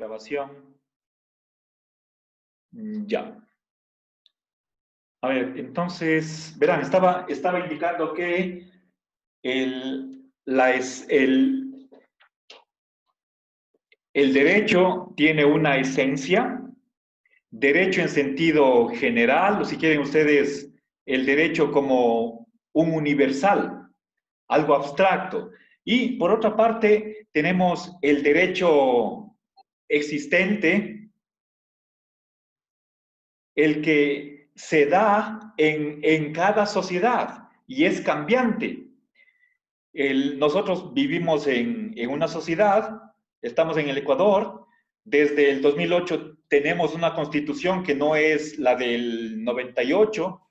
grabación. Ya. A ver, entonces, verán, estaba indicando que el derecho tiene una esencia, derecho en sentido general, o si quieren ustedes, el derecho como un universal, algo abstracto. Y por otra parte, tenemos el derecho existente, el que se da en cada sociedad y es cambiante. Nosotros vivimos en una sociedad, estamos en el Ecuador, desde el 2008 tenemos una constitución que no es la del 98.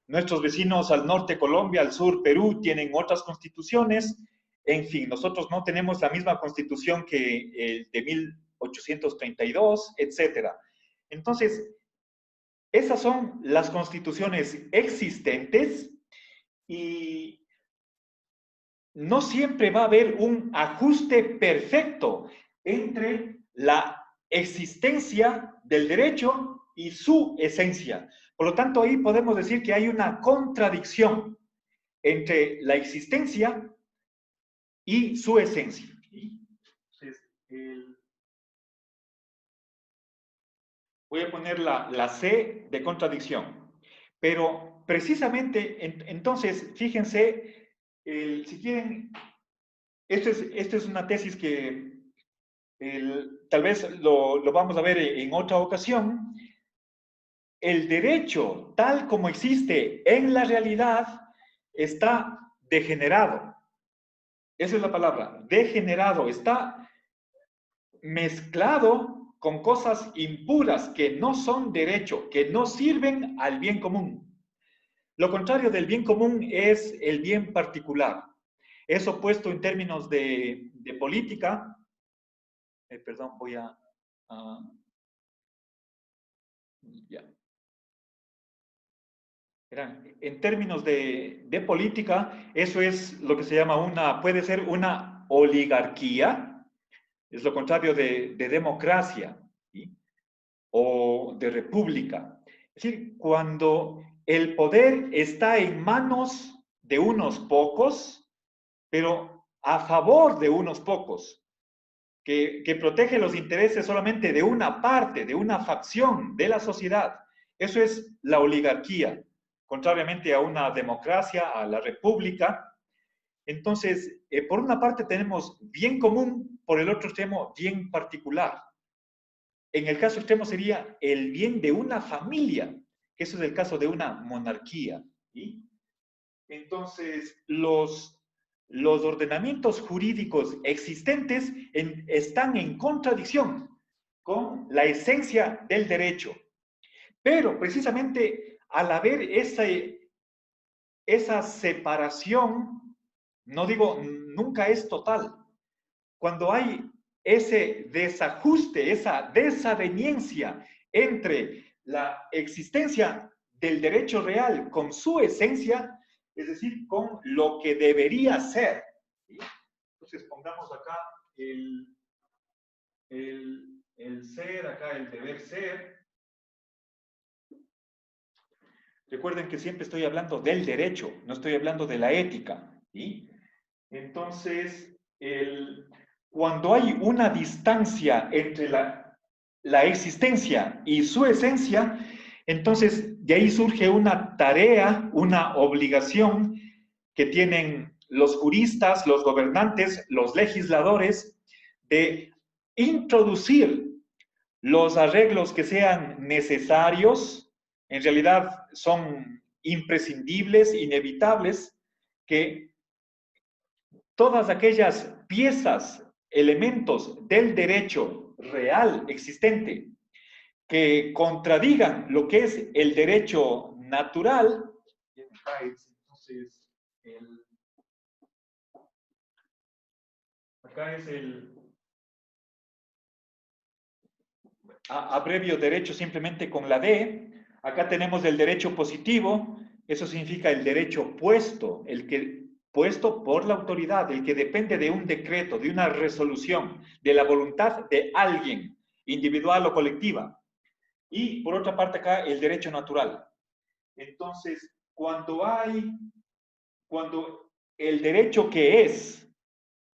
Nuestros vecinos al norte Colombia, al sur Perú, tienen otras constituciones. En fin, nosotros no tenemos la misma constitución que el de 1832, etcétera. Entonces, esas son las constituciones existentes y no siempre va a haber un ajuste perfecto entre la existencia del derecho y su esencia. Por lo tanto, ahí podemos decir que hay una contradicción entre la existencia y su esencia. Entonces, voy a poner la C de contradicción. Pero precisamente, entonces, fíjense, si quieren, esta es una tesis que tal vez lo vamos a ver en otra ocasión. El derecho, tal como existe en la realidad, está degenerado. Esa es la palabra, degenerado. Está mezclado con cosas impuras que no son derecho, que no sirven al bien común. Lo contrario del bien común es el bien particular. Eso puesto en términos de política. Perdón, voy a ya. En términos de política, eso es lo que se llama puede ser una oligarquía, es lo contrario de democracia, ¿sí? O de república. Es decir, cuando el poder está en manos de unos pocos, pero a favor de unos pocos, que protege los intereses solamente de una parte, de una facción de la sociedad. Eso es la oligarquía, contrariamente a una democracia, a la república. Entonces, por una parte tenemos bien común, por el otro extremo, bien particular. En el caso extremo sería el bien de una familia, que eso es el caso de una monarquía. ¿Sí? Entonces, los ordenamientos jurídicos existentes están en contradicción con la esencia del derecho. Pero precisamente al haber esa separación, no digo nunca es total, cuando hay ese desajuste, esa desaveniencia entre la existencia del derecho real con su esencia, es decir, con lo que debería ser. ¿Sí? Entonces pongamos acá el ser, acá el deber ser. Recuerden que siempre estoy hablando del derecho, no estoy hablando de la ética. ¿Sí? Entonces, cuando hay una distancia entre la existencia y su esencia, entonces de ahí surge una tarea, una obligación que tienen los juristas, los gobernantes, los legisladores, de introducir los arreglos que sean necesarios, en realidad son imprescindibles, inevitables, que todas aquellas piezas, elementos del derecho real existente que contradigan lo que es el derecho natural, entonces, acá es abrevio derecho simplemente con la D. Acá tenemos el derecho positivo, eso significa el derecho puesto, el que puesto por la autoridad, el que depende de un decreto, de una resolución, de la voluntad de alguien. individual o colectiva. Y por otra parte acá, el derecho natural. Entonces, cuando el derecho que es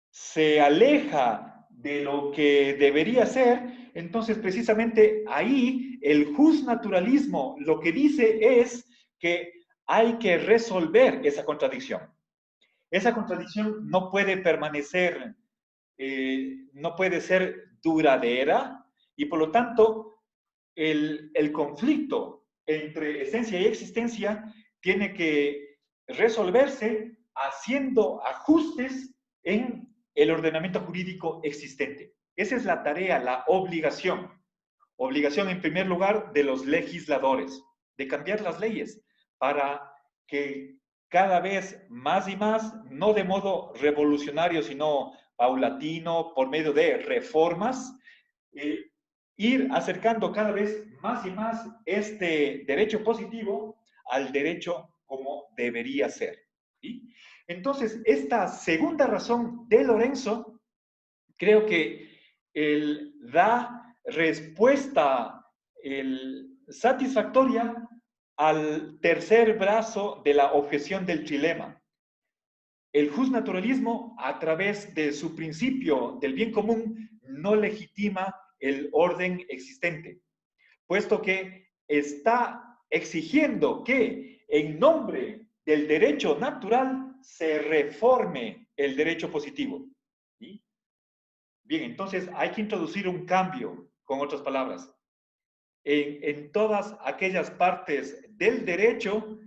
se aleja de lo que debería ser, entonces precisamente ahí el justnaturalismo lo que dice es que hay que resolver esa contradicción. Esa contradicción no puede permanecer, no puede ser duradera y por lo tanto el conflicto entre esencia y existencia tiene que resolverse haciendo ajustes en el ordenamiento jurídico existente. Esa es la tarea, la obligación. Obligación en primer lugar de los legisladores, de cambiar las leyes para que cada vez más y más, no de modo revolucionario, sino paulatino, por medio de reformas, ir acercando cada vez más y más este derecho positivo al derecho como debería ser. ¿Sí? Entonces, esta segunda razón de Lorenzo, creo que él da respuesta satisfactoria al tercer brazo de la objeción del trilema. El justnaturalismo, a través de su principio del bien común, no legitima el orden existente, puesto que está exigiendo que en nombre del derecho natural se reforme el derecho positivo. ¿Sí? Bien, entonces hay que introducir un cambio, con otras palabras, en todas aquellas partes del derecho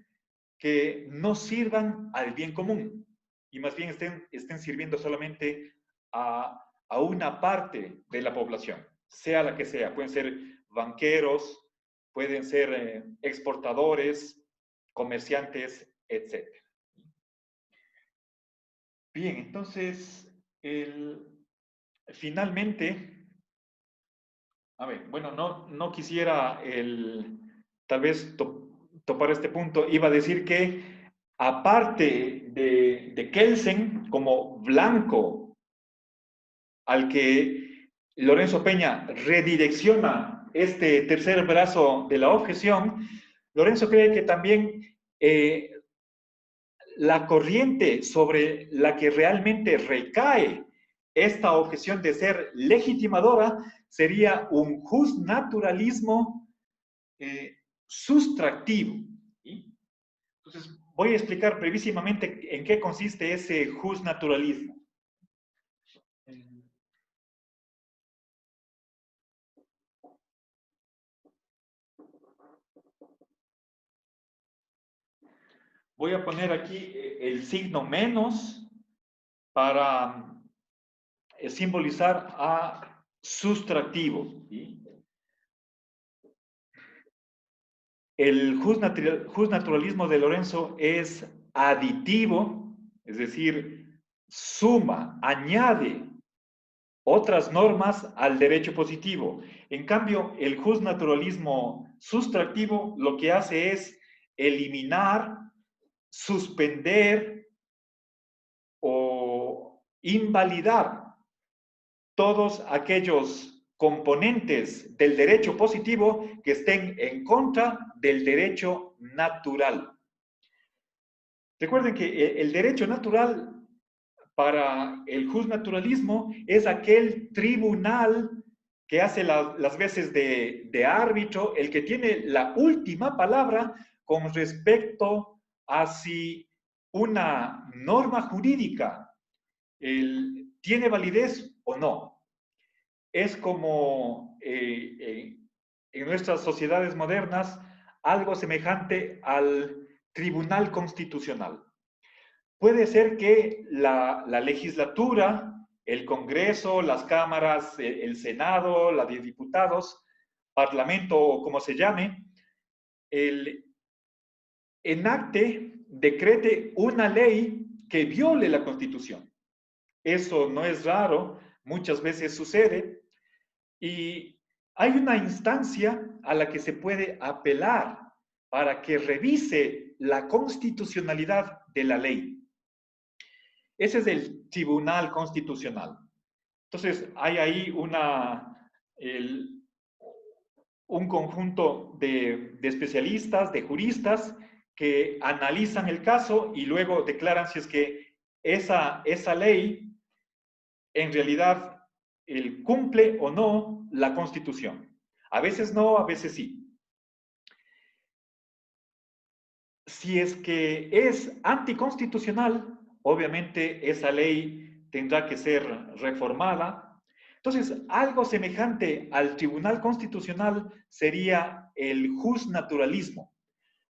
que no sirvan al bien común y más bien estén sirviendo solamente a una parte de la población, sea la que sea. Pueden ser banqueros, pueden ser exportadores, comerciantes, etc. Bien, entonces, finalmente, a ver, bueno, no quisiera tal vez topar este punto. Iba a decir que aparte de Kelsen como blanco al que Lorenzo Peña redirecciona este tercer brazo de la objeción, Lorenzo cree que también la corriente sobre la que realmente recae esta objeción de ser legitimadora sería un justnaturalismo sustractivo. ¿Sí? Entonces, voy a explicar brevísimamente en qué consiste ese justnaturalismo. Voy a poner aquí el signo menos para simbolizar a sustractivo. ¿Sí? El justnaturalismo de Lorenzo es aditivo, es decir, suma, añade otras normas al derecho positivo. En cambio, el justnaturalismo sustractivo lo que hace es eliminar, suspender o invalidar todos aquellos componentes del derecho positivo que estén en contra del derecho natural. Recuerden que el derecho natural para el justnaturalismo es aquel tribunal que hace las veces de árbitro, el que tiene la última palabra con respecto a si una norma jurídica tiene validez o no. Es como en nuestras sociedades modernas algo semejante al Tribunal Constitucional. Puede ser que la legislatura, el Congreso, las cámaras, el Senado, la de diputados, Parlamento o como se llame, enacte, decrete una ley que viole la Constitución. Eso no es raro, muchas veces sucede, y hay una instancia a la que se puede apelar para que revise la constitucionalidad de la ley. Ese es el Tribunal Constitucional. Entonces, hay ahí una un conjunto de especialistas, de juristas, que analizan el caso y luego declaran si es que esa ley en realidad cumple o no la Constitución. A veces no, a veces sí. Si es que es anticonstitucional, obviamente esa ley tendrá que ser reformada. Entonces, algo semejante al Tribunal Constitucional sería el justnaturalismo.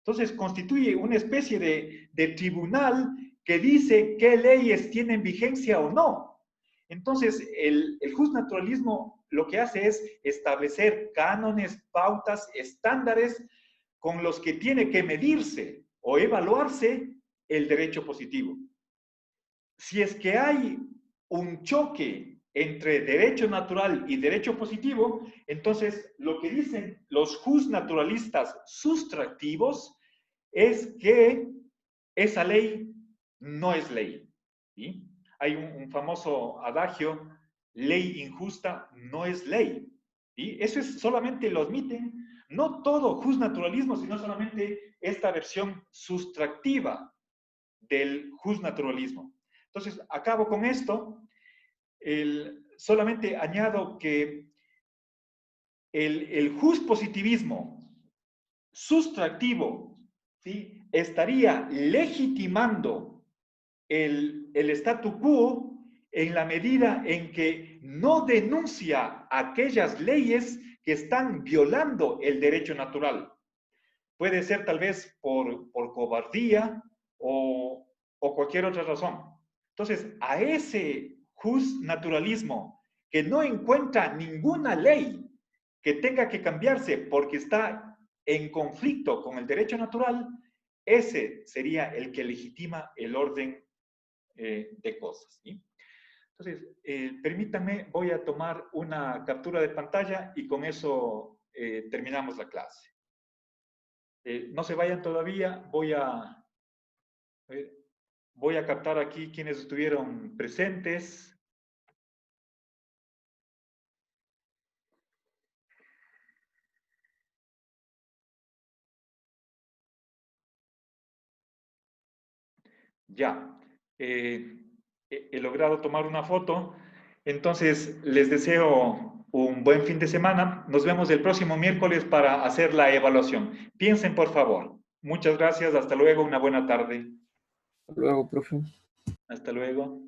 Entonces, constituye una especie de tribunal que dice qué leyes tienen vigencia o no. Entonces, el justnaturalismo lo que hace es establecer cánones, pautas, estándares con los que tiene que medirse o evaluarse el derecho positivo. Si es que hay un choque entre derecho natural y derecho positivo, entonces lo que dicen los justnaturalistas sustractivos es que esa ley no es ley. ¿Sí? Hay un famoso adagio, ley injusta no es ley. ¿Sí? Eso es solamente lo admiten, no todo justnaturalismo, sino solamente esta versión sustractiva del justnaturalismo. Entonces, acabo con esto. Solamente añado que el justpositivismo sustractivo, ¿sí?, estaría legitimando el statu quo en la medida en que no denuncia aquellas leyes que están violando el derecho natural. Puede ser tal vez por cobardía o cualquier otra razón. Entonces, a ese justnaturalismo que no encuentra ninguna ley que tenga que cambiarse porque está en conflicto con el derecho natural, ese sería el que legitima el orden de cosas. ¿Sí? Entonces, permítanme, voy a tomar una captura de pantalla y con eso terminamos la clase. No se vayan todavía, voy a captar aquí quienes estuvieron presentes. Ya, he logrado tomar una foto, entonces les deseo un buen fin de semana. Nos vemos el próximo miércoles para hacer la evaluación. Piensen, por favor. Muchas gracias, hasta luego, una buena tarde. Hasta luego, profe. Hasta luego.